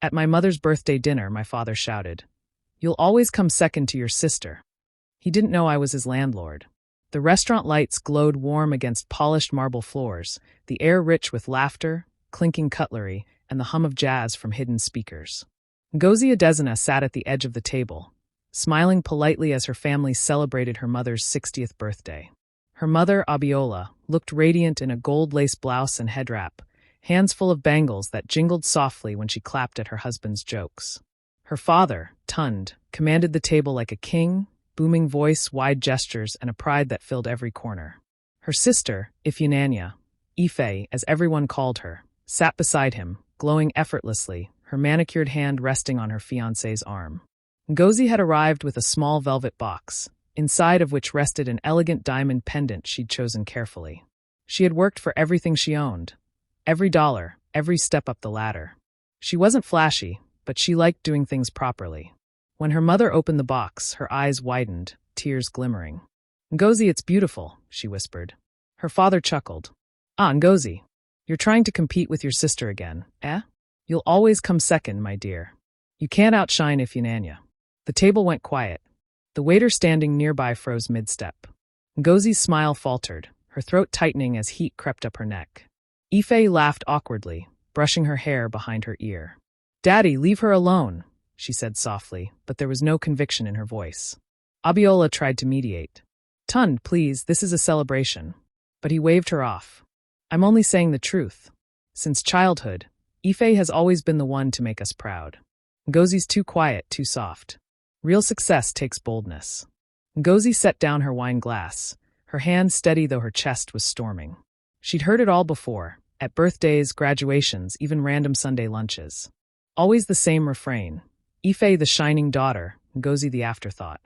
At my mother's birthday dinner, my father shouted, "You'll always come second to your sister." He didn't know I was his landlord. The restaurant lights glowed warm against polished marble floors, the air rich with laughter, clinking cutlery, and the hum of jazz from hidden speakers. Ngozi Adesina sat at the edge of the table, smiling politely as her family celebrated her mother's 60th birthday. Her mother, Abiola, looked radiant in a gold-lace blouse and head wrap, hands full of bangles that jingled softly when she clapped at her husband's jokes. Her father, Tund, commanded the table like a king, booming voice, wide gestures, and a pride that filled every corner. Her sister, Ifeanyi, Ife, as everyone called her, sat beside him, glowing effortlessly, her manicured hand resting on her fiancé's arm. Ngozi had arrived with a small velvet box, inside of which rested an elegant diamond pendant she'd chosen carefully. She had worked for everything she owned, every dollar, every step up the ladder. She wasn't flashy, but she liked doing things properly. When her mother opened the box, her eyes widened, tears glimmering. "Ngozi, it's beautiful," she whispered. Her father chuckled. "Ah, Ngozi, you're trying to compete with your sister again, eh? You'll always come second, my dear. You can't outshine Ifeanyi." The table went quiet. The waiter standing nearby froze mid-step. Ngozi's smile faltered, her throat tightening as heat crept up her neck. Ife laughed awkwardly, brushing her hair behind her ear. "Daddy, leave her alone," she said softly, but there was no conviction in her voice. Abiola tried to mediate. "Tund, please, this is a celebration." But he waved her off. "I'm only saying the truth. Since childhood, Ife has always been the one to make us proud. Ngozi's too quiet, too soft. Real success takes boldness." Ngozi set down her wine glass, her hand steady though her chest was storming. She'd heard it all before, at birthdays, graduations, even random Sunday lunches. Always the same refrain. Ife the shining daughter, Ngozi the afterthought.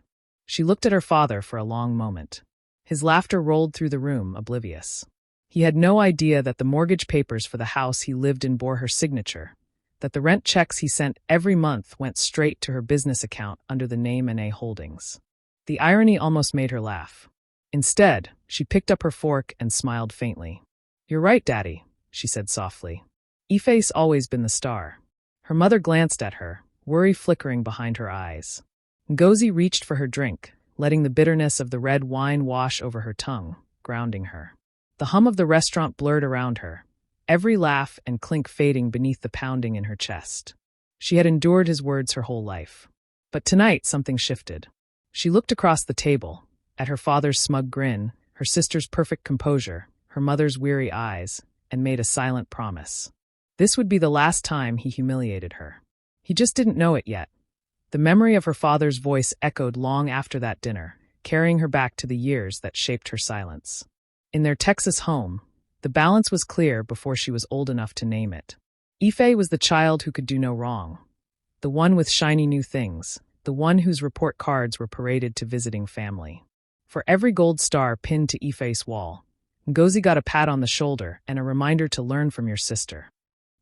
She looked at her father for a long moment. His laughter rolled through the room, oblivious. He had no idea that the mortgage papers for the house he lived in bore her signature, that the rent checks he sent every month went straight to her business account under the name N.A. Holdings. The irony almost made her laugh. Instead, she picked up her fork and smiled faintly. "You're right, Daddy," she said softly. "Ife's always been the star." Her mother glanced at her, worry flickering behind her eyes. Ngozi reached for her drink, letting the bitterness of the red wine wash over her tongue, grounding her. The hum of the restaurant blurred around her, every laugh and clink fading beneath the pounding in her chest. She had endured his words her whole life. But tonight something shifted. She looked across the table, at her father's smug grin, her sister's perfect composure, her mother's weary eyes, and made a silent promise. This would be the last time he humiliated her. He just didn't know it yet. The memory of her father's voice echoed long after that dinner, carrying her back to the years that shaped her silence. In their Texas home, the balance was clear before she was old enough to name it. Ife was the child who could do no wrong. The one with shiny new things, the one whose report cards were paraded to visiting family. For every gold star pinned to Ife's wall, Ngozi got a pat on the shoulder and a reminder to learn from your sister.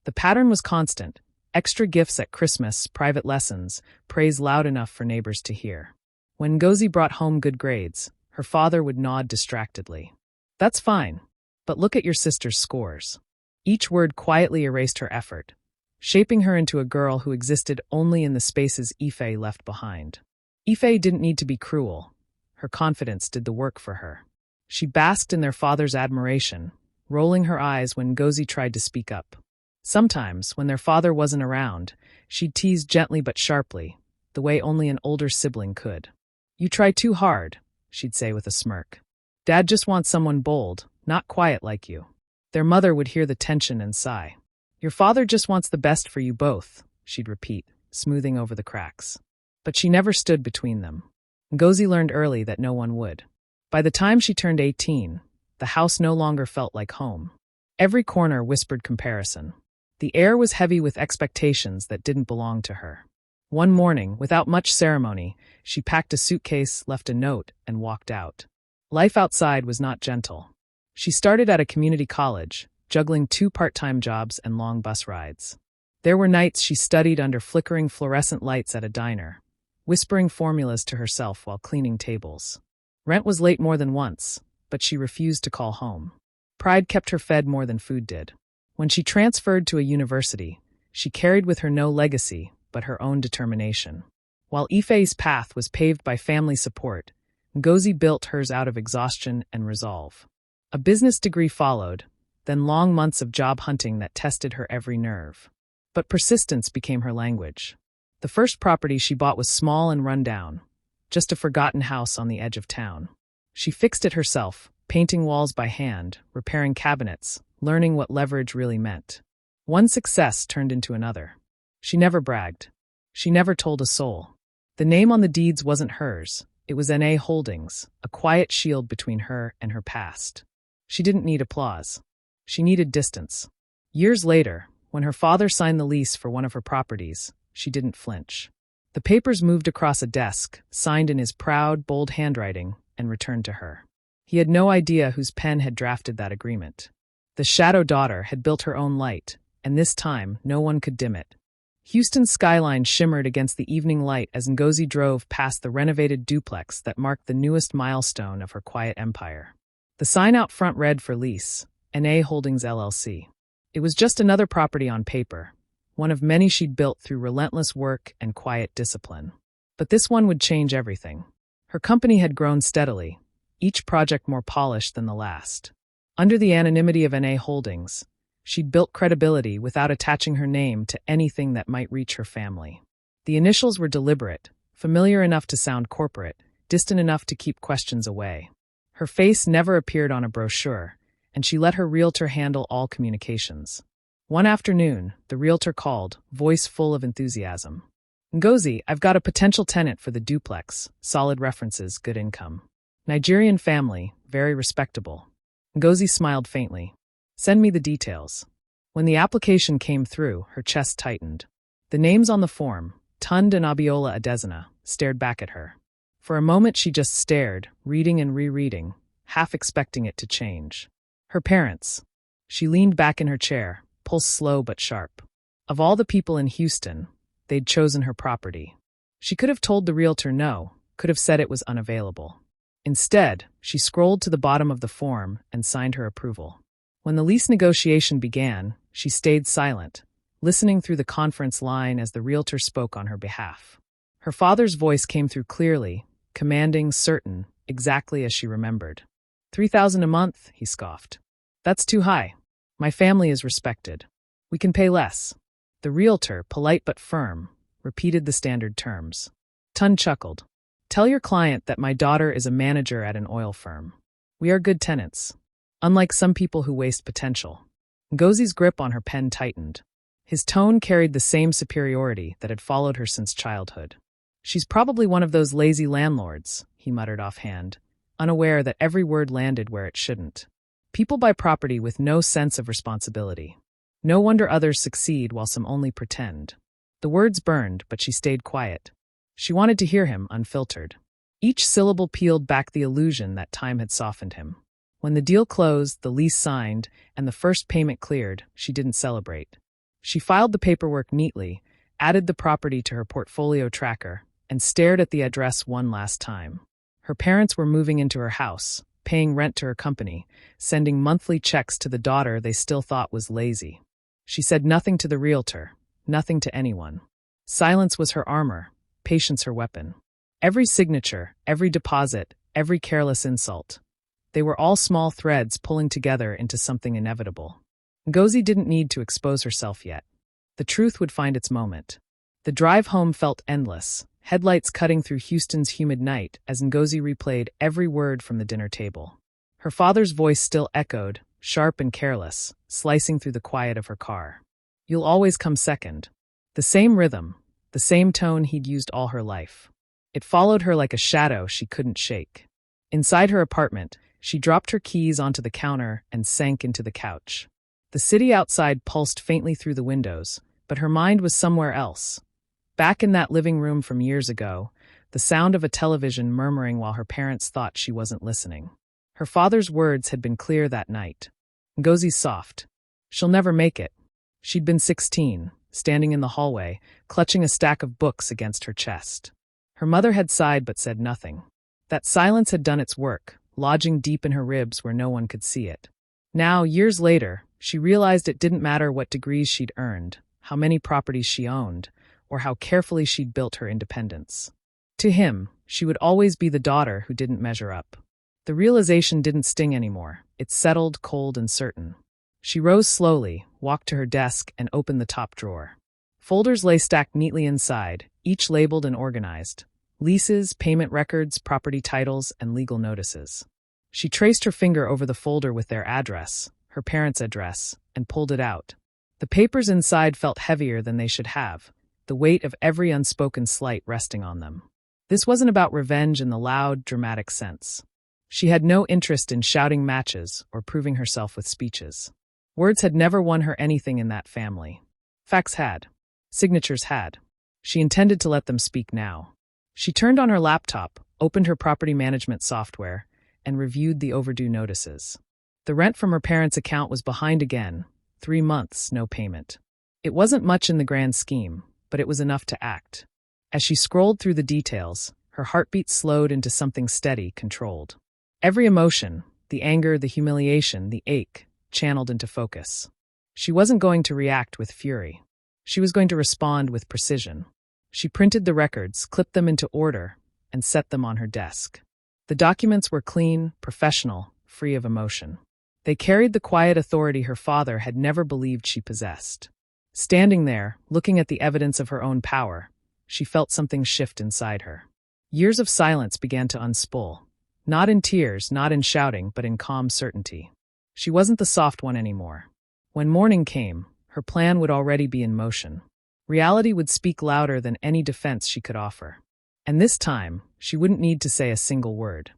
The pattern was constant: extra gifts at Christmas, private lessons, praise loud enough for neighbors to hear. When Ngozi brought home good grades, her father would nod distractedly. "That's fine, but look at your sister's scores." Each word quietly erased her effort, shaping her into a girl who existed only in the spaces Ife left behind. Ife didn't need to be cruel. Her confidence did the work for her. She basked in their father's admiration, rolling her eyes when Ngozi tried to speak up. Sometimes, when their father wasn't around, she'd tease gently but sharply, the way only an older sibling could. "You try too hard," she'd say with a smirk. "Dad just wants someone bold, not quiet like you." Their mother would hear the tension and sigh. "Your father just wants the best for you both," she'd repeat, smoothing over the cracks. But she never stood between them. Ngozi learned early that no one would. By the time she turned 18, the house no longer felt like home. Every corner whispered comparison. The air was heavy with expectations that didn't belong to her. One morning, without much ceremony, she packed a suitcase, left a note, and walked out. Life outside was not gentle. She started at a community college, juggling 2 part-time jobs and long bus rides. There were nights she studied under flickering fluorescent lights at a diner, whispering formulas to herself while cleaning tables. Rent was late more than once, but she refused to call home. Pride kept her fed more than food did. When she transferred to a university, She carried with her no legacy, but her own determination. While Ife's path was paved by family support, Ngozi built hers out of exhaustion and resolve. A business degree followed, then long months of job hunting that tested her every nerve. But persistence became her language. The first property she bought was small and run down, just a forgotten house on the edge of town. She fixed it herself, painting walls by hand, repairing cabinets, learning what leverage really meant. One success turned into another. She never bragged. She never told a soul. The name on the deeds wasn't hers. It was N.A. Holdings, a quiet shield between her and her past. She didn't need applause. She needed distance. Years later, when her father signed the lease for one of her properties, she didn't flinch. The papers moved across a desk, signed in his proud, bold handwriting, and returned to her. He had no idea whose pen had drafted that agreement. The shadow daughter had built her own light, and this time no one could dim it. Houston's skyline shimmered against the evening light as Ngozi drove past the renovated duplex that marked the newest milestone of her quiet empire. The sign out front read for lease, N.A. Holdings LLC. It was just another property on paper, one of many she'd built through relentless work and quiet discipline. But this one would change everything. Her company had grown steadily, each project more polished than the last. Under the anonymity of N.A. Holdings, she'd built credibility without attaching her name to anything that might reach her family. The initials were deliberate, familiar enough to sound corporate, distant enough to keep questions away. Her face never appeared on a brochure, and she let her realtor handle all communications. One afternoon, the realtor called, voice full of enthusiasm. Ngozi, I've got a potential tenant for the duplex, solid references, good income. Nigerian family, very respectable. Ngozi smiled faintly. Send me the details. When the application came through, her chest tightened. The names on the form, Tund and Abiola Adesina, stared back at her. For a moment she just stared, reading and rereading, half expecting it to change. Her parents. She leaned back in her chair, pulse slow but sharp. Of all the people in Houston, they'd chosen her property. She could have told the realtor no, could have said it was unavailable. Instead, she scrolled to the bottom of the form and signed her approval. When the lease negotiation began, she stayed silent, listening through the conference line as the realtor spoke on her behalf. Her father's voice came through clearly, commanding, certain, exactly as she remembered. $3,000 a month, he scoffed. That's too high. My family is respected. We can pay less. The realtor, polite but firm, repeated the standard terms. Tun chuckled. Tell your client that my daughter is a manager at an oil firm. We are good tenants. Unlike some people who waste potential. Ngozi's grip on her pen tightened. His tone carried the same superiority that had followed her since childhood. She's probably one of those lazy landlords, he muttered offhand, unaware that every word landed where it shouldn't. People buy property with no sense of responsibility. No wonder others succeed while some only pretend. The words burned, but she stayed quiet. She wanted to hear him, unfiltered. Each syllable peeled back the illusion that time had softened him. When the deal closed, the lease signed, and the first payment cleared, she didn't celebrate. She filed the paperwork neatly, added the property to her portfolio tracker, and stared at the address one last time. Her parents were moving into her house, paying rent to her company, sending monthly checks to the daughter they still thought was lazy. She said nothing to the realtor, nothing to anyone. Silence was her armor, patience her weapon. Every signature, every deposit, every careless insult. They were all small threads pulling together into something inevitable. Ngozi didn't need to expose herself yet. The truth would find its moment. The drive home felt endless, headlights cutting through Houston's humid night as Ngozi replayed every word from the dinner table. Her father's voice still echoed, sharp and careless, slicing through the quiet of her car. You'll always come second. The same rhythm, the same tone he'd used all her life. It followed her like a shadow she couldn't shake. Inside her apartment, she dropped her keys onto the counter and sank into the couch. The city outside pulsed faintly through the windows, but her mind was somewhere else. Back in that living room from years ago, the sound of a television murmuring while her parents thought she wasn't listening. Her father's words had been clear that night. Ngozi's soft. She'll never make it. She'd been 16, standing in the hallway, clutching a stack of books against her chest. Her mother had sighed but said nothing. That silence had done its work, lodging deep in her ribs where no one could see it. Now, years later, she realized it didn't matter what degrees she'd earned, how many properties she owned, or how carefully she'd built her independence. To him, she would always be the daughter who didn't measure up. The realization didn't sting anymore. It settled, cold and certain. She rose slowly, walked to her desk, and opened the top drawer. Folders lay stacked neatly inside, each labeled and organized. Leases, payment records, property titles, and legal notices. She traced her finger over the folder with their address, her parents' address, and pulled it out. The papers inside felt heavier than they should have, the weight of every unspoken slight resting on them. This wasn't about revenge in the loud, dramatic sense. She had no interest in shouting matches or proving herself with speeches. Words had never won her anything in that family. Facts had. Signatures had. She intended to let them speak now. She turned on her laptop, opened her property management software, and reviewed the overdue notices. The rent from her parents' account was behind again, 3 months, no payment. It wasn't much in the grand scheme, but it was enough to act. As she scrolled through the details, her heartbeat slowed into something steady, controlled. Every emotion, the anger, the humiliation, the ache, channeled into focus. She wasn't going to react with fury. She was going to respond with precision. She printed the records, clipped them into order, and set them on her desk. The documents were clean, professional, free of emotion. They carried the quiet authority her father had never believed she possessed. Standing there, looking at the evidence of her own power, she felt something shift inside her. Years of silence began to unspool. Not in tears, not in shouting, but in calm certainty. She wasn't the soft one anymore. When morning came, her plan would already be in motion. Reality would speak louder than any defense she could offer. And this time, she wouldn't need to say a single word.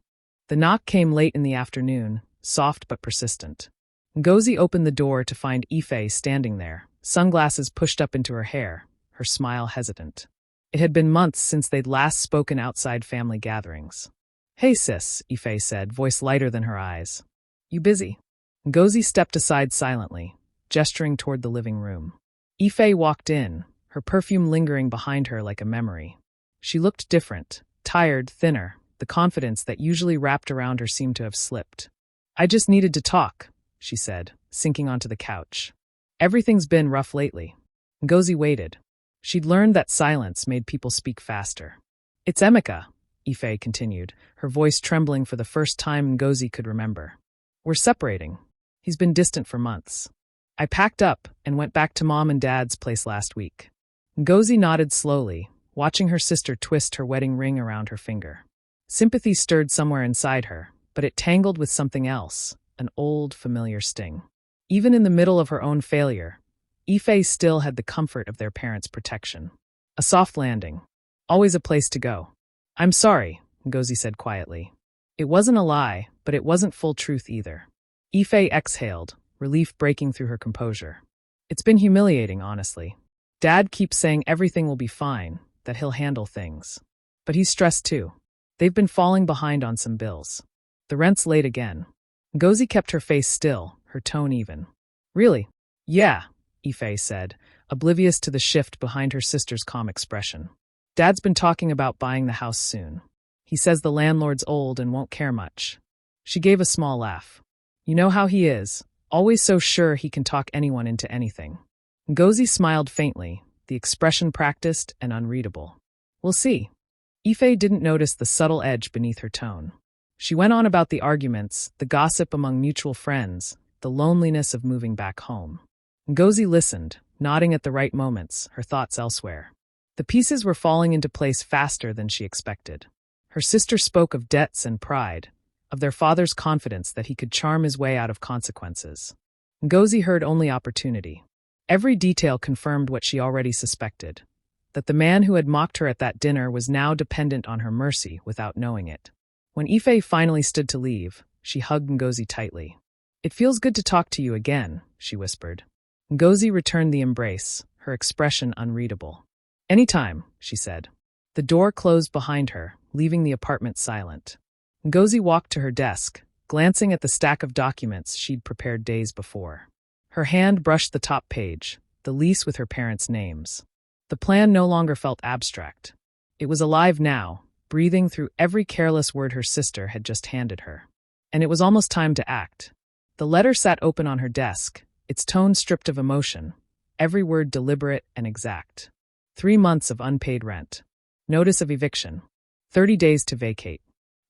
The knock came late in the afternoon, soft but persistent. Ngozi opened the door to find Ife standing there, sunglasses pushed up into her hair, her smile hesitant. It had been months since they'd last spoken outside family gatherings. "Hey sis," Ife said, voice lighter than her eyes. "You busy?" Ngozi stepped aside silently, gesturing toward the living room. Ife walked in, her perfume lingering behind her like a memory. She looked different, tired, thinner. The confidence that usually wrapped around her seemed to have slipped. "I just needed to talk," she said, sinking onto the couch. "Everything's been rough lately." Ngozi waited. She'd learned that silence made people speak faster. "It's Emeka," Ife continued, her voice trembling for the first time Ngozi could remember. "We're separating. He's been distant for months. I packed up and went back to Mom and Dad's place last week." Ngozi nodded slowly, watching her sister twist her wedding ring around her finger. Sympathy stirred somewhere inside her, but it tangled with something else, an old, familiar sting. Even in the middle of her own failure, Ife still had the comfort of their parents' protection. A soft landing. Always a place to go. "I'm sorry," Ngozi said quietly. It wasn't a lie, but it wasn't full truth either. Ife exhaled, relief breaking through her composure. "It's been humiliating, honestly. Dad keeps saying everything will be fine, that he'll handle things. But he's stressed too. They've been falling behind on some bills. The rent's late again." Ngozi kept her face still, her tone even. "Really?" "Yeah," Ife said, oblivious to the shift behind her sister's calm expression. "Dad's been talking about buying the house soon. He says the landlord's old and won't care much." She gave a small laugh. "You know how he is, always so sure he can talk anyone into anything." Ngozi smiled faintly, the expression practiced and unreadable. "We'll see." Ife didn't notice the subtle edge beneath her tone. She went on about the arguments, the gossip among mutual friends, the loneliness of moving back home. Ngozi listened, nodding at the right moments, her thoughts elsewhere. The pieces were falling into place faster than she expected. Her sister spoke of debts and pride, of their father's confidence that he could charm his way out of consequences. Ngozi heard only opportunity. Every detail confirmed what she already suspected, that the man who had mocked her at that dinner was now dependent on her mercy without knowing it. When Ife finally stood to leave, she hugged Ngozi tightly. "It feels good to talk to you again," she whispered. Ngozi returned the embrace, her expression unreadable. "Anytime," she said. The door closed behind her, leaving the apartment silent. Ngozi walked to her desk, glancing at the stack of documents she'd prepared days before. Her hand brushed the top page, the lease with her parents' names. The plan no longer felt abstract. It was alive now, breathing through every careless word her sister had just handed her. And it was almost time to act. The letter sat open on her desk, its tone stripped of emotion, every word deliberate and exact. 3 months of unpaid rent. Notice of eviction. 30 days to vacate.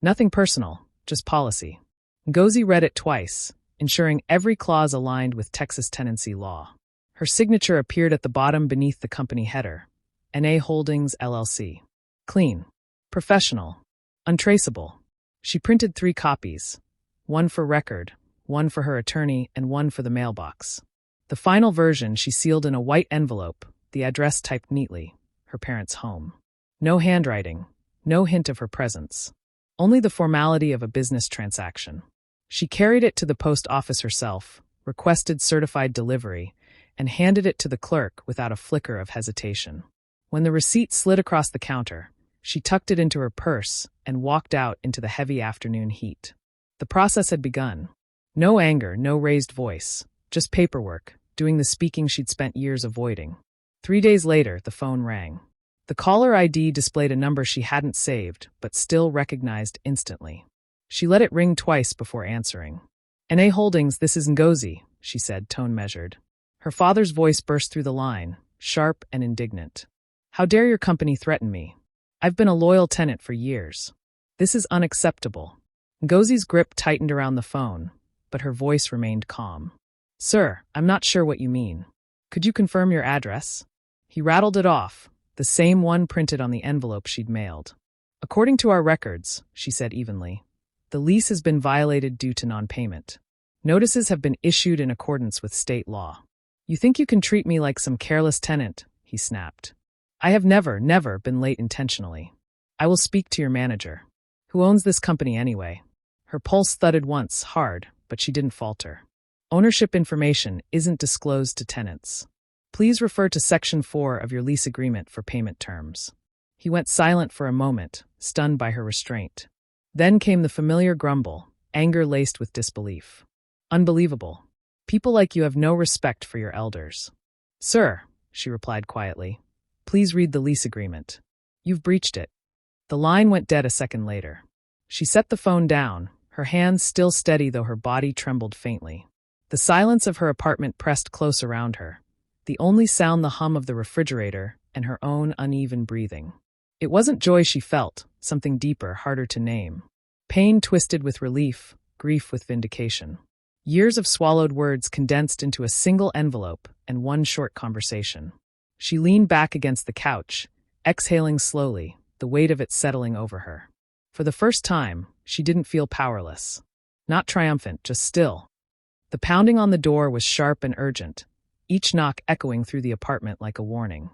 Nothing personal, just policy. Ngozi read it twice, ensuring every clause aligned with Texas tenancy law. Her signature appeared at the bottom beneath the company header. N.A. Holdings, LLC. Clean. Professional. Untraceable. She printed 3 copies. One for record, one for her attorney, and one for the mailbox. The final version she sealed in a white envelope, the address typed neatly, her parents' home. No handwriting, no hint of her presence. Only the formality of a business transaction. She carried it to the post office herself, requested certified delivery, and handed it to the clerk without a flicker of hesitation. When the receipt slid across the counter, she tucked it into her purse and walked out into the heavy afternoon heat. The process had begun. No anger, no raised voice, just paperwork, doing the speaking she'd spent years avoiding. 3 days later, the phone rang. The caller ID displayed a number she hadn't saved, but still recognized instantly. She let it ring twice before answering. N.A. Holdings, this is Ngozi, she said, tone measured. Her father's voice burst through the line, sharp and indignant. How dare your company threaten me? I've been a loyal tenant for years. This is unacceptable. Ngozi's grip tightened around the phone, but her voice remained calm. Sir, I'm not sure what you mean. Could you confirm your address? He rattled it off, the same one printed on the envelope she'd mailed. According to our records, she said evenly, the lease has been violated due to non-payment. Notices have been issued in accordance with state law. You think you can treat me like some careless tenant, he snapped. I have never been late intentionally. I will speak to your manager. Who owns this company anyway? Her pulse thudded once, hard, but she didn't falter. Ownership information isn't disclosed to tenants. Please refer to Section 4 of your lease agreement for payment terms. He went silent for a moment, stunned by her restraint. Then came the familiar grumble, anger laced with disbelief. Unbelievable. People like you have no respect for your elders. Sir, she replied quietly, please read the lease agreement. You've breached it. The line went dead a second later. She set the phone down, her hands still steady though her body trembled faintly. The silence of her apartment pressed close around her, the only sound the hum of the refrigerator and her own uneven breathing. It wasn't joy she felt, something deeper, harder to name. Pain twisted with relief, grief with vindication. Years of swallowed words condensed into a single envelope and one short conversation. She leaned back against the couch, exhaling slowly, the weight of it settling over her. For the first time, she didn't feel powerless. Not triumphant, just still. The pounding on the door was sharp and urgent, each knock echoing through the apartment like a warning.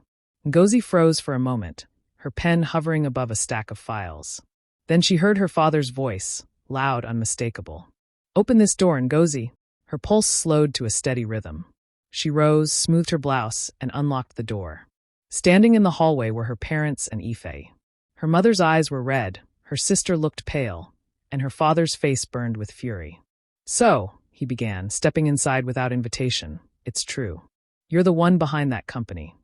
Ngozi froze for a moment, her pen hovering above a stack of files. Then she heard her father's voice, loud, unmistakable. Open this door, Ngozi. Her pulse slowed to a steady rhythm. She rose, smoothed her blouse, and unlocked the door. Standing in the hallway were her parents and Ife. Her mother's eyes were red, her sister looked pale, and her father's face burned with fury. So, he began, stepping inside without invitation, it's true. You're the one behind that company.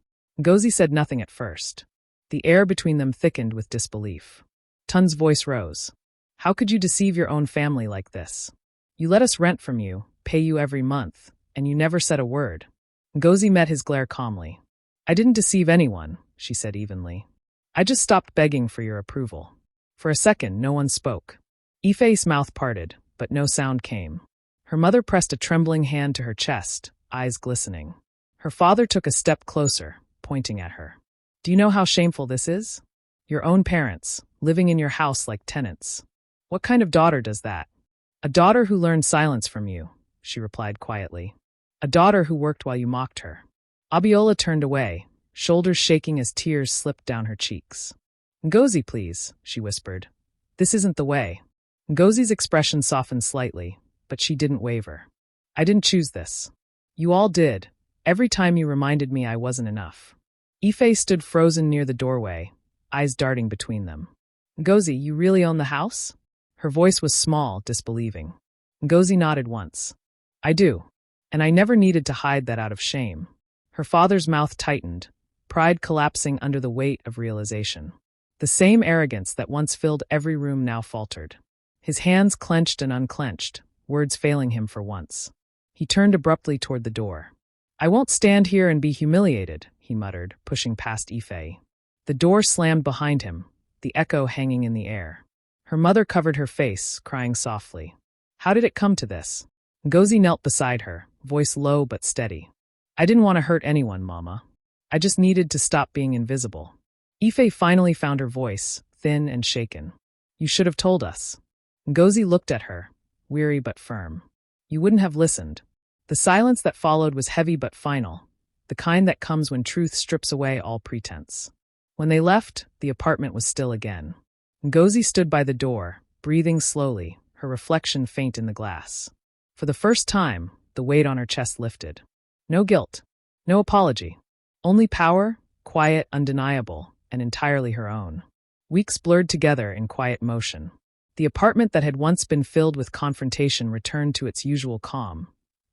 Ngozi said nothing at first. The air between them thickened with disbelief. Tun's voice rose. How could you deceive your own family like this? You let us rent from you, pay you every month, and you never said a word. Ngozi met his glare calmly. I didn't deceive anyone, she said evenly. I just stopped begging for your approval. For a second, no one spoke. Ife's mouth parted, but no sound came. Her mother pressed a trembling hand to her chest, eyes glistening. Her father took a step closer, pointing at her. Do you know how shameful this is? Your own parents, living in your house like tenants. What kind of daughter does that? A daughter who learned silence from you, she replied quietly. A daughter who worked while you mocked her. Abiola turned away, shoulders shaking as tears slipped down her cheeks. Ngozi, please, she whispered. This isn't the way. Ngozi's expression softened slightly, but she didn't waver. I didn't choose this. You all did, every time you reminded me I wasn't enough. Ife stood frozen near the doorway, eyes darting between them. Ngozi, you really own the house? Her voice was small, disbelieving. Ngozi nodded once. I do. And I never needed to hide that out of shame. Her father's mouth tightened, pride collapsing under the weight of realization. The same arrogance that once filled every room now faltered. His hands clenched and unclenched, words failing him for once. He turned abruptly toward the door. I won't stand here and be humiliated, he muttered, pushing past Ife. The door slammed behind him, the echo hanging in the air. Her mother covered her face, crying softly. How did it come to this? Ngozi knelt beside her, voice low but steady. I didn't want to hurt anyone, Mama. I just needed to stop being invisible. Ife finally found her voice, thin and shaken. You should have told us. Ngozi looked at her, weary but firm. You wouldn't have listened. The silence that followed was heavy but final, the kind that comes when truth strips away all pretense. When they left, the apartment was still again. Ngozi stood by the door, breathing slowly, her reflection faint in the glass. For the first time, the weight on her chest lifted. No guilt, no apology. Only power, quiet, undeniable, and entirely her own. Weeks blurred together in quiet motion. The apartment that had once been filled with confrontation returned to its usual calm,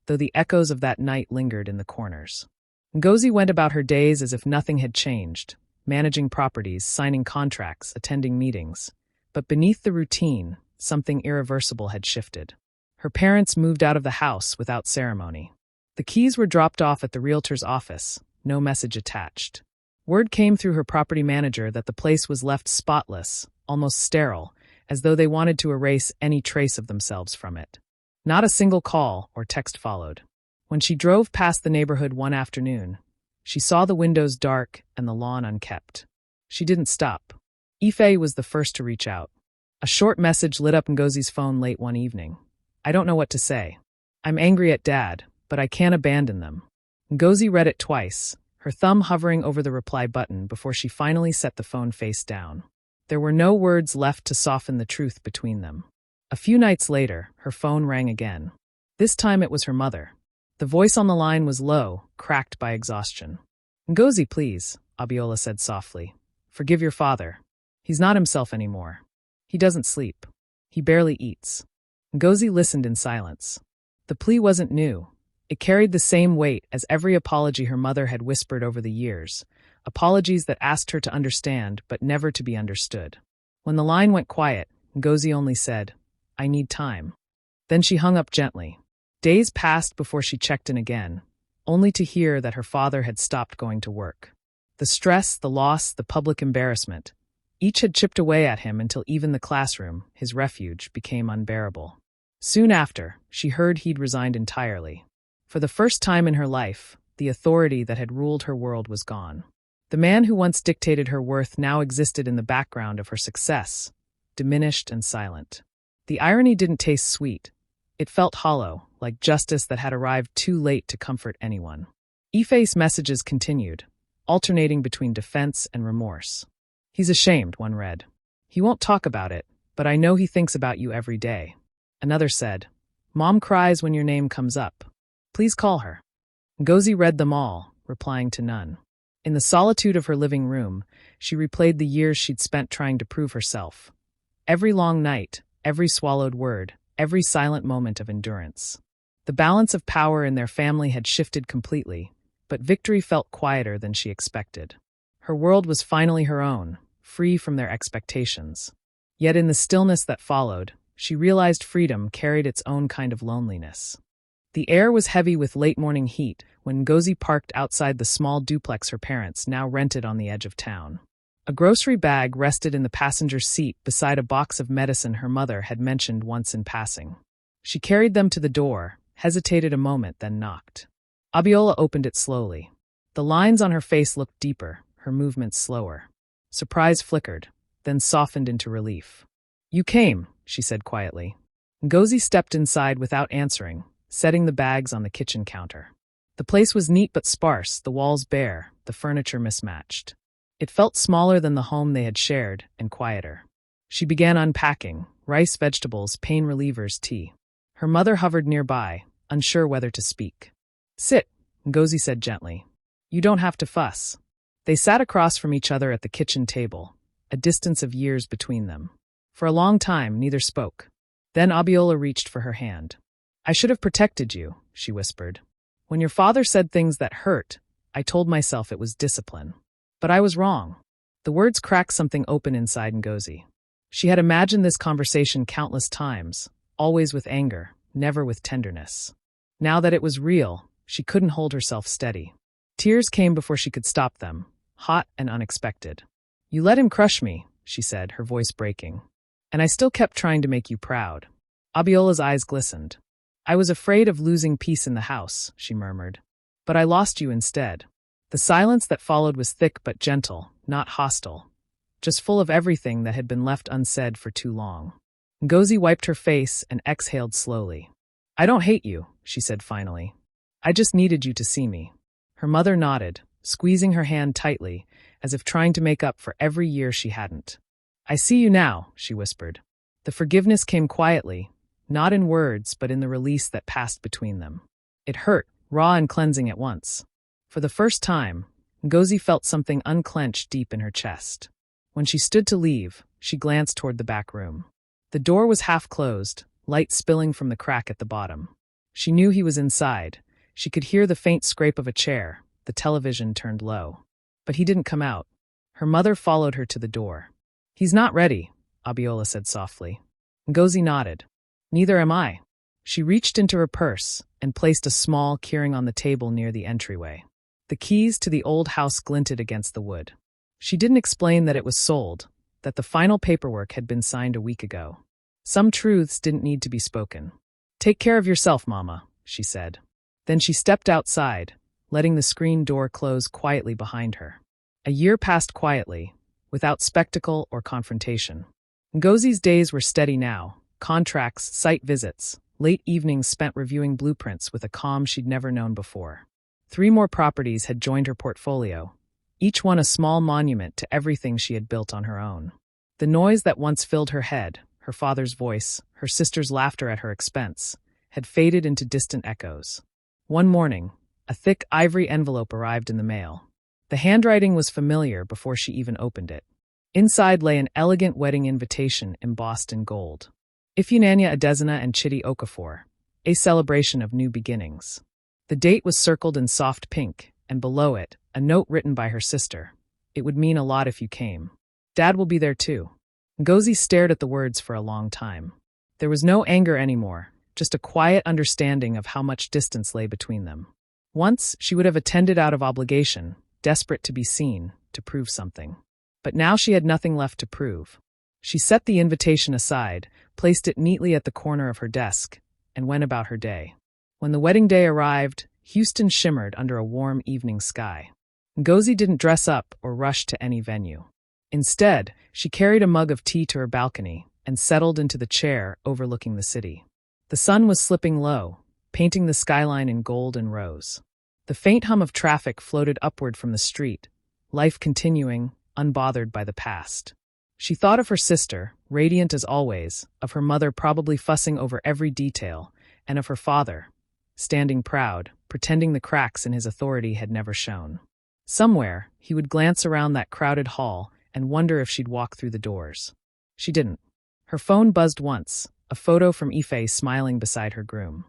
though the echoes of that night lingered in the corners. Ngozi went about her days as if nothing had changed, managing properties, signing contracts, attending meetings. But beneath the routine, something irreversible had shifted. Her parents moved out of the house without ceremony. The keys were dropped off at the realtor's office, no message attached. Word came through her property manager that the place was left spotless, almost sterile, as though they wanted to erase any trace of themselves from it. Not a single call or text followed. When she drove past the neighborhood one afternoon, she saw the windows dark and the lawn unkept. She didn't stop. Ife was the first to reach out. A short message lit up Ngozi's phone late one evening. I don't know what to say. I'm angry at Dad, but I can't abandon them. Ngozi read it twice, her thumb hovering over the reply button before she finally set the phone face down. There were no words left to soften the truth between them. A few nights later, her phone rang again. This time it was her mother. The voice on the line was low, cracked by exhaustion. Ngozi, please, Abiola said softly. Forgive your father. He's not himself anymore. He doesn't sleep. He barely eats. Ngozi listened in silence. The plea wasn't new. It carried the same weight as every apology her mother had whispered over the years, apologies that asked her to understand but never to be understood. When the line went quiet, Ngozi only said, I need time. Then she hung up gently. Days passed before she checked in again, only to hear that her father had stopped going to work. The stress, the loss, the public embarrassment, each had chipped away at him until even the classroom, his refuge, became unbearable. Soon after, she heard he'd resigned entirely. For the first time in her life, the authority that had ruled her world was gone. The man who once dictated her worth now existed in the background of her success, diminished and silent. The irony didn't taste sweet. It felt hollow, like justice that had arrived too late to comfort anyone. Ife's messages continued, alternating between defense and remorse. He's ashamed, one read. He won't talk about it, but I know he thinks about you every day. Another said, Mom cries when your name comes up. Please call her. Ngozi read them all, replying to none. In the solitude of her living room, she replayed the years she'd spent trying to prove herself. Every long night, every swallowed word, every silent moment of endurance. The balance of power in their family had shifted completely, but victory felt quieter than she expected. Her world was finally her own, free from their expectations. Yet in the stillness that followed, she realized freedom carried its own kind of loneliness. The air was heavy with late-morning heat when Ngozi parked outside the small duplex her parents now rented on the edge of town. A grocery bag rested in the passenger seat beside a box of medicine her mother had mentioned once in passing. She carried them to the door, hesitated a moment, then knocked. Abiola opened it slowly. The lines on her face looked deeper, her movements slower. Surprise flickered, then softened into relief. You came, she said quietly. Ngozi stepped inside without answering, setting the bags on the kitchen counter. The place was neat but sparse, the walls bare, the furniture mismatched. It felt smaller than the home they had shared, and quieter. She began unpacking, rice, vegetables, pain relievers, tea. Her mother hovered nearby, unsure whether to speak. Sit, Ngozi said gently. You don't have to fuss. They sat across from each other at the kitchen table, a distance of years between them. For a long time, neither spoke. Then Abiola reached for her hand. I should have protected you, she whispered. When your father said things that hurt, I told myself it was discipline. But I was wrong. The words cracked something open inside Ngozi. She had imagined this conversation countless times, always with anger, never with tenderness. Now that it was real, She couldn't hold herself steady. Tears came before she could stop them, hot and unexpected. "You let him crush me," she said, her voice breaking. "And I still kept trying to make you proud." Abiola's eyes glistened. "I was afraid of losing peace in the house," she murmured. "But I lost you instead." The silence that followed was thick but gentle, not hostile, just full of everything that had been left unsaid for too long. Ngozi wiped her face and exhaled slowly. "I don't hate you," she said finally. "I just needed you to see me." Her mother nodded, squeezing her hand tightly, as if trying to make up for every year she hadn't. "I see you now," she whispered. The forgiveness came quietly, not in words but in the release that passed between them. It hurt, raw and cleansing at once. For the first time, Ngozi felt something unclench deep in her chest. When she stood to leave, she glanced toward the back room. The door was half closed, light spilling from the crack at the bottom. She knew he was inside. She could hear the faint scrape of a chair, the television turned low. But he didn't come out. Her mother followed her to the door. "He's not ready," Abiola said softly. Ngozi nodded. "Neither am I." She reached into her purse and placed a small keyring on the table near the entryway. The keys to the old house glinted against the wood. She didn't explain that it was sold, that the final paperwork had been signed a week ago. Some truths didn't need to be spoken. "Take care of yourself, Mama," she said. Then she stepped outside, letting the screen door close quietly behind her. A year passed quietly, without spectacle or confrontation. Ngozi's days were steady now, contracts, site visits, late evenings spent reviewing blueprints with a calm she'd never known before. 3 more properties had joined her portfolio, each one a small monument to everything she had built on her own. The noise that once filled her head, her father's voice, her sister's laughter at her expense, had faded into distant echoes. One morning, a thick ivory envelope arrived in the mail. The handwriting was familiar before she even opened it. Inside lay an elegant wedding invitation embossed in gold. Ifunanya Adesina and Chidi Okafor, a celebration of new beginnings. The date was circled in soft pink, and below it, a note written by her sister. "It would mean a lot if you came. Dad will be there too." Ngozi stared at the words for a long time. There was no anger anymore, just a quiet understanding of how much distance lay between them. Once, she would have attended out of obligation, desperate to be seen, to prove something. But now she had nothing left to prove. She set the invitation aside, placed it neatly at the corner of her desk, and went about her day. When the wedding day arrived, Houston shimmered under a warm evening sky. Ngozi didn't dress up or rush to any venue. Instead, she carried a mug of tea to her balcony and settled into the chair overlooking the city. The sun was slipping low, painting the skyline in gold and rose. The faint hum of traffic floated upward from the street, life continuing, unbothered by the past. She thought of her sister, radiant as always, of her mother probably fussing over every detail, and of her father, standing proud, pretending the cracks in his authority had never shown. Somewhere, he would glance around that crowded hall and wonder if she'd walk through the doors. She didn't. Her phone buzzed once, a photo from Ife smiling beside her groom.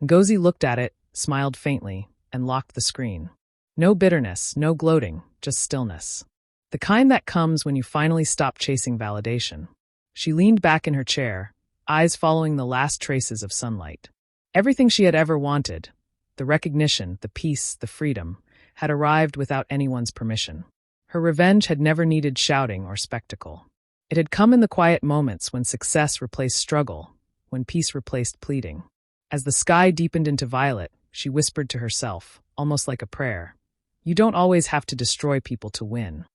Ngozi looked at it, smiled faintly, and locked the screen. No bitterness, no gloating, just stillness. The kind that comes when you finally stop chasing validation. She leaned back in her chair, eyes following the last traces of sunlight. Everything she had ever wanted, the recognition, the peace, the freedom, had arrived without anyone's permission. Her revenge had never needed shouting or spectacle. It had come in the quiet moments when success replaced struggle, when peace replaced pleading. As the sky deepened into violet, she whispered to herself, almost like a prayer, "You don't always have to destroy people to win."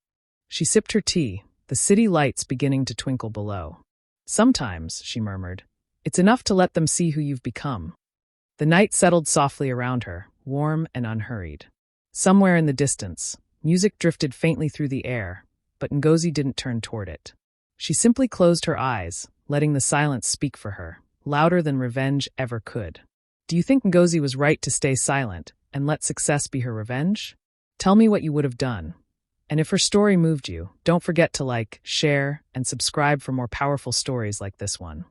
She sipped her tea, the city lights beginning to twinkle below. "Sometimes," she murmured, "it's enough to let them see who you've become." The night settled softly around her, warm and unhurried. Somewhere in the distance, music drifted faintly through the air, but Ngozi didn't turn toward it. She simply closed her eyes, letting the silence speak for her, louder than revenge ever could. Do you think Ngozi was right to stay silent and let success be her revenge? Tell me what you would have done. And if her story moved you, don't forget to like, share, and subscribe for more powerful stories like this one.